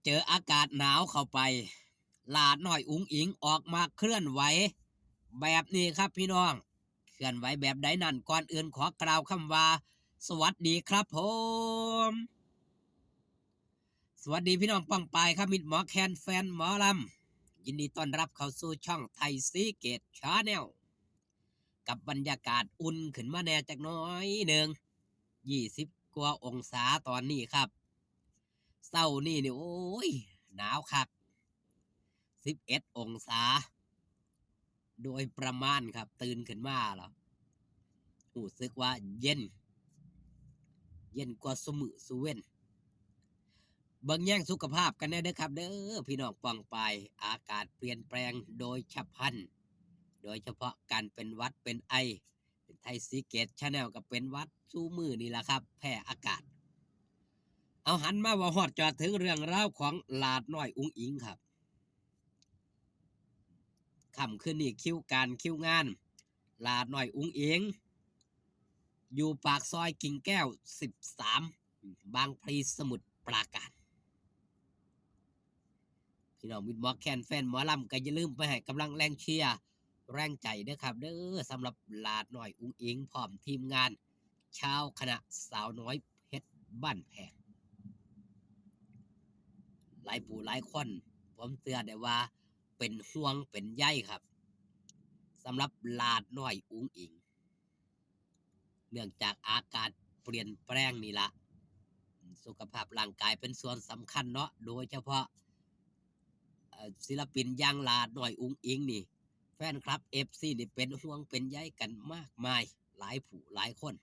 เจออากาศหนาวเข้าไปหลาน้อยอุ๋งอิ๋งออกมาเคลื่อนไหวแบบนี้ครับพี่น้องเคลื่อนไหวแบบใดนั่นก่อนอื่นขอกล่าวคำว่าสวัสดีครับผมสวัสดีพี่น้องป้องปายครับมิตรหมอแคนแฟนหมอลำยินดีต้อนรับเข้าสู่ช่องไทยซีเกตชาแนลกับบรรยากาศอุ่นขึ้นมาแน่จักน้อยหนึ่ง20กว่าองศาตอนนี้ครับเศร้านี่โอ้ยหนาวคัก11 องศาโดยประมาณครับตื่นขึ้นมาแล้วรู้สึกว่าเย็นกว่าสมือสุเว้นเบิ่งแย่งสุขภาพกันแน่เด้อครับเด้อพี่น้องปองปายอากาศเปลี่ยนแปลงโดยฉับพลันโดยเฉพาะการเป็นหวัดเป็นไอเป็นไทยซีเกตชาแนลกับเป็นหวัดสู้มือนี่แหละครับแพ้อากาศเอาหันมาว่าฮอดจอดถึงเรื่องราวของหลาดน้อยอุ๋งอิงครับค่ำคืนนี้คิวงานหลาดน้อยอุ๋งอิงอยู่ปากซอยกิ่งแก้ว13บางพลีสมุทรปราการพี่น้องมิตรหมอแคนแฟนหมอลำก็อย่าลืมไปให้กำลังแรงเชียร์แรงใจเด้อครับเด้อสำหรับหลาดน้อยอุ๋งอิงพร้อมทีมงานชาวคณะสาวน้อยเพชรบ้านแพงหลายผู้หลายคนผมเตือนได้ว่าเป็นห่วงเป็นใยครับสำหรับหลาดน้อยอุ๋งอิงเนื่องจากอากาศเปลี่ยนแปลงนี่ละสุขภาพร่างกายเป็นส่วนสำคัญเนาะโดยเฉพาะศิลปินอย่างหลาดน้อยอุ๋งอิงนี่แฟนคลับFCนี่เป็นห่วงเป็นใยกันมากมายหลายผู้หลายคน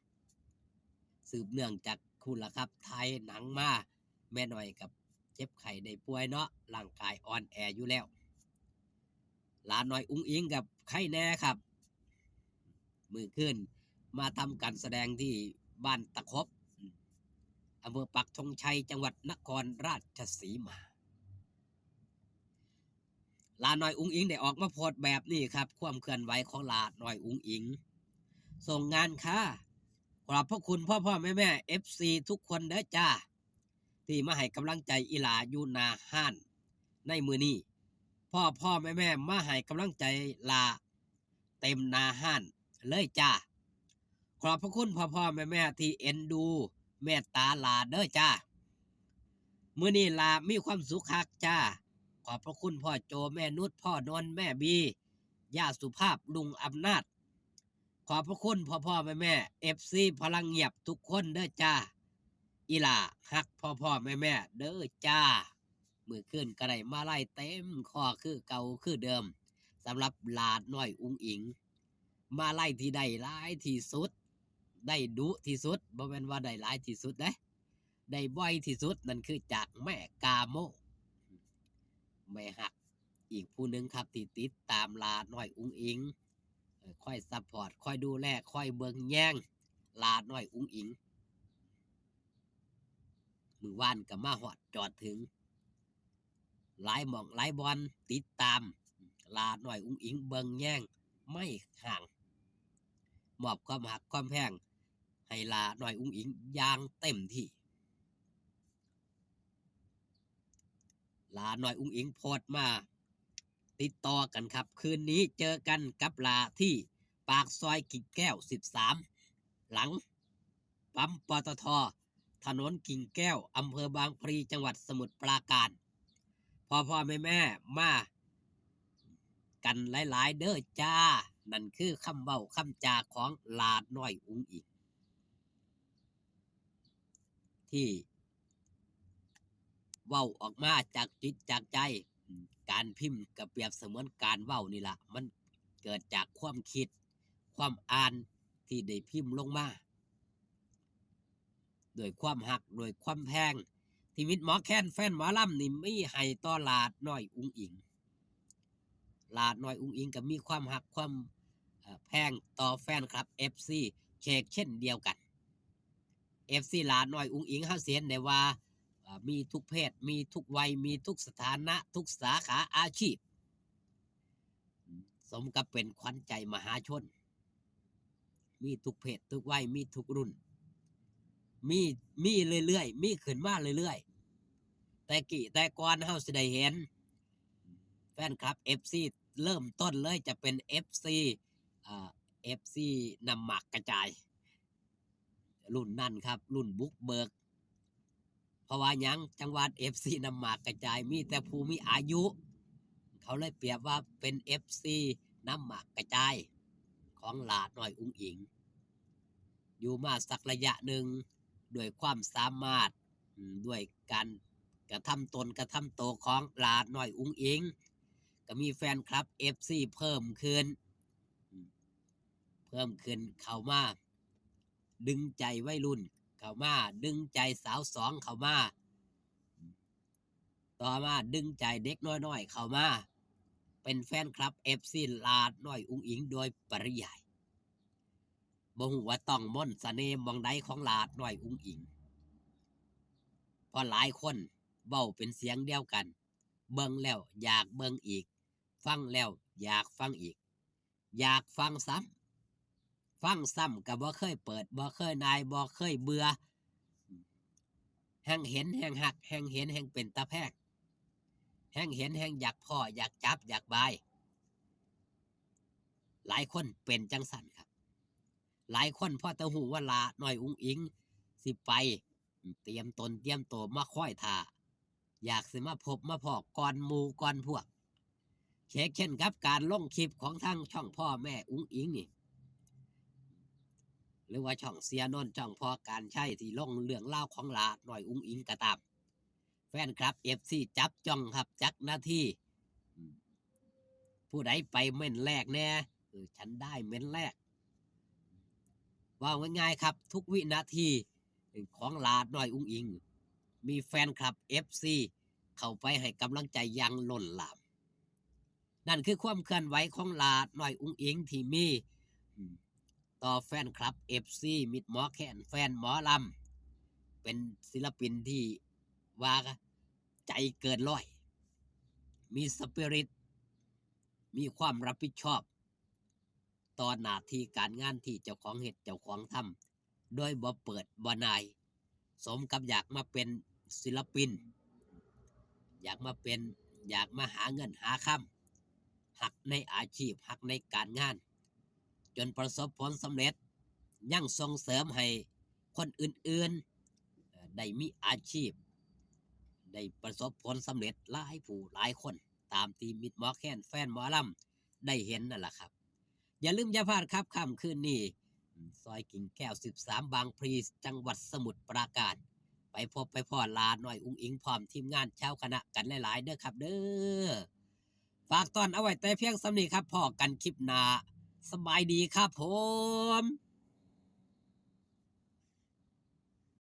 สืบเนื่องจากคุณล่ะครับไทยหนังมาแม่หน่อยกับเจ็บไข้ได้ป่วยเนาะร่างกายอ่อนแออยู่แล้วหลานน้อยอุ๋งอิงกับไข้แน่ครับมือขึ้นมาทำการแสดงที่บ้านตะคบอำเภอปักธงชัยจังหวัดนครราชสีมาหลานน้อยอุ๋งอิงได้ออกมาโพสต์แบบนี้ครับความเคลื่อนไหวของหลานน้อยอุ๋งอิงส่งงานค่ะขอบพระคุณพ่อแม่FC ทุกคนเด้อจ้าที่มาให้กำลังใจอีหลาอยู่นาห้านในมือนี้พ่อแม่มาให้กำลังใจลาเต็มนาห้านเลยจ้าขอบพระคุณพ่อแม่ที่เอ็นดูเมตตาลาเด้อจ้ามื้อนี้ลามีความสุขคักจ้าขอบพระคุณพ่อโจแม่นุชพ่อนนแม่บีย่าสุภาพลุงอำนาจขอบพระคุณพ่อแม่FCพลังเงียบทุกคนเด้อจ้าอีหล่าฮักพ่อแม่เด้อจ้ามือขึ้นก็ได้มาไล่เต็มข้อคือเก่าคือเดิมสำหรับหลาดน้อยอุ๋งอิงมาไล่ที่ได้หลายที่สุดได้ดุที่สุดบ่แม่นว่าได้หลายที่สุดได้บ่อยที่สุดนั่นคือจากแม่กาโมแม่หักอีกผู้หนึ่งครับที่ติดตามหลาดน้อยอุ๋งอิงค่อยซัพพอร์ตค่อยดูแลค่อยเบิ่งแย่งหลาดน้อยอุ๋งอิงมือว่านกับมาหอดจอดถึงหลายหม่องหลายบอลติดตามลาหน่อยอุ้งอิงเบิงแย่งไม่ห่างมอบความหักความแพงให้ลาหน่อยอุ้งอิงอย่างเต็มที่ลาหน่อยอุ้งอิงโพสต์มาติดต่อกันครับคืนนี้เจอกันกับลาที่ปากซอยกิ่งแก้ว13หลังปั๊มปตทถนนกิ่งแก้วอำเภอบางพลีจังหวัดสมุทรปราการพ่อแม่มากันหลายๆเด้อจ้านั่นคือคำเว้าคำจาของหลาดน้อยอุ๋งอิงที่เว้าออกมาจากจิตจากใจการพิมพ์ก็เปรียบเสมือนการเว้านี่ล่ะมันเกิดจากความคิดความอ่านที่ได้พิมพ์ลงมาโดยความหักโดยความแพงที่มิตรหมอแคนแฟนหมอลำนี่ไม่ให้ต่อหลาดน้อยอุ๋งอิงหลาดน้อยอุ๋งอิงก็มีความหักความแพงต่อแฟนครับ FC เชกเช่นเดียวกัน FC หลาดน้อยอุ๋งอิงเฮาเสียนได้ว่ามีทุกเพศมีทุกวัยมีทุกสถานะทุกสาขาอาชีพสมกับเป็นขวัญใจมหาชนมีทุกเพศทุกวัยมีทุกรุ่นมีเรื่อยๆมีขึ้นมาเรื่อย แต่ก่อนเฮาสิได้เห็นแฟนคลับ FC เริ่มต้นเลยจะเป็น FC อ่า FC นำหมากกระจายรุ่นนั้นครับรุ่นบุกเบิกเพราะว่าหยังจังหวัด FC นำหมากกระจายมีแต่ผู้มีอายุเขาเลยเปรียบว่าเป็น FC นำหมากกระจายของหลาน้อยอุ๋งอิงอยู่มาสักระยะหนึ่งด้วยความสามารถด้วยการกระทำตนกระทำโตวของหลาน้อยอุ๋งอิงก็มีแฟนคลับ FC เพิ่มขึ้นเข้ามาดึงใจวัยรุ่นเข้ามาดึงใจสาวสองเข้ามาต่อมาดึงใจเด็กน้อยๆเข้ามาเป็นแฟนคลับ FC ลาดน้อยอุ๋งอิงโดยปริยายบ่ฮู้ว่าต้องมนต์เสน่ห์หม้องใดของลาดน้อยอุ๋งอิงเพราะหลายคนเว้าเป็นเสียงเดียวกันเบิ่งแล้วอยากเบิ่งอีกฟังแล้วอยากฟังอีกอยากฟังซ้ำก็บ่เคยเปิดบ่เคยนายบ่เคยเบื่อแห่งเห็นแห่งหักแห่งเห็นแห่งเป็นตาแพรกแห่งเห็นแห่งอยากพ่ออยากจับอยากบายหลายคนเป็นจังสันครับหลายคนพอจะหูว่าลาน้อยอุ๋งอิงสิไปเตรียมตนเตรียมตัวมาค่อยท่าอยากสิมาพบมาพอก่อนหมู่ก่อนพวกเช่นกับการลงคลิปของทางช่องพ่อแม่อุ๋งอิงนี่หรือว่าช่องเสียนนท์ช่องพ่อการใช้ที่ลงเรื่องเล่าของลาหน่อยอุ๋งอิงก็ตามแฟนครับ FC จับจ้องครับจักหน้าที่ผู้ใดไปเม่นแรกแน่ฉันได้เม่นแรกว่าง่ายๆครับทุกวินาทีของลาหน่อยอุ๋งอิงมีแฟนคลับ FC เข้าไปให้กำลังใจยังล้นหลามนั่นคือความเคลื่อนไหวของลาหน่อยอุ๋งอิงที่มีต่อแฟนคลับ FC มิดหมอแคนแฟนหมอลำเป็นศิลปินที่ว่าใจเกินร้อยมีสปิริตมีความรับผิดชอบต่อหน้าที่การงานที่เจ้าของเฮ็ดเจ้าของทำโดยบ่เปิดบ่นายสมกับอยากมาเป็นศิลปินอยากมาหาเงินหาคำหักในอาชีพหักในการงานจนประสบผลสำเร็จยังส่งเสริมให้คนอื่นๆได้มีอาชีพได้ประสบผลสำเร็จหลายผู้หลายคนตามที่มิดหมอแคนแฟนหมอลำได้เห็นนั่นแหละครับอย่าลืมอย่าพลาดครับค่ำคืนนี้ซอยกิ่งแก้ว13บางพลีจังหวัดสมุทรปราการไปพบไปพ่อลาหน่อยอุ๋งอิงพร้อมทีมงานชาวคณะกันหลายๆเด้อครับเด้อฝากตอนเอาไว้แต่เพียงสำนี้ครับพ่อกันคลิปหน้าสบายดีครับผม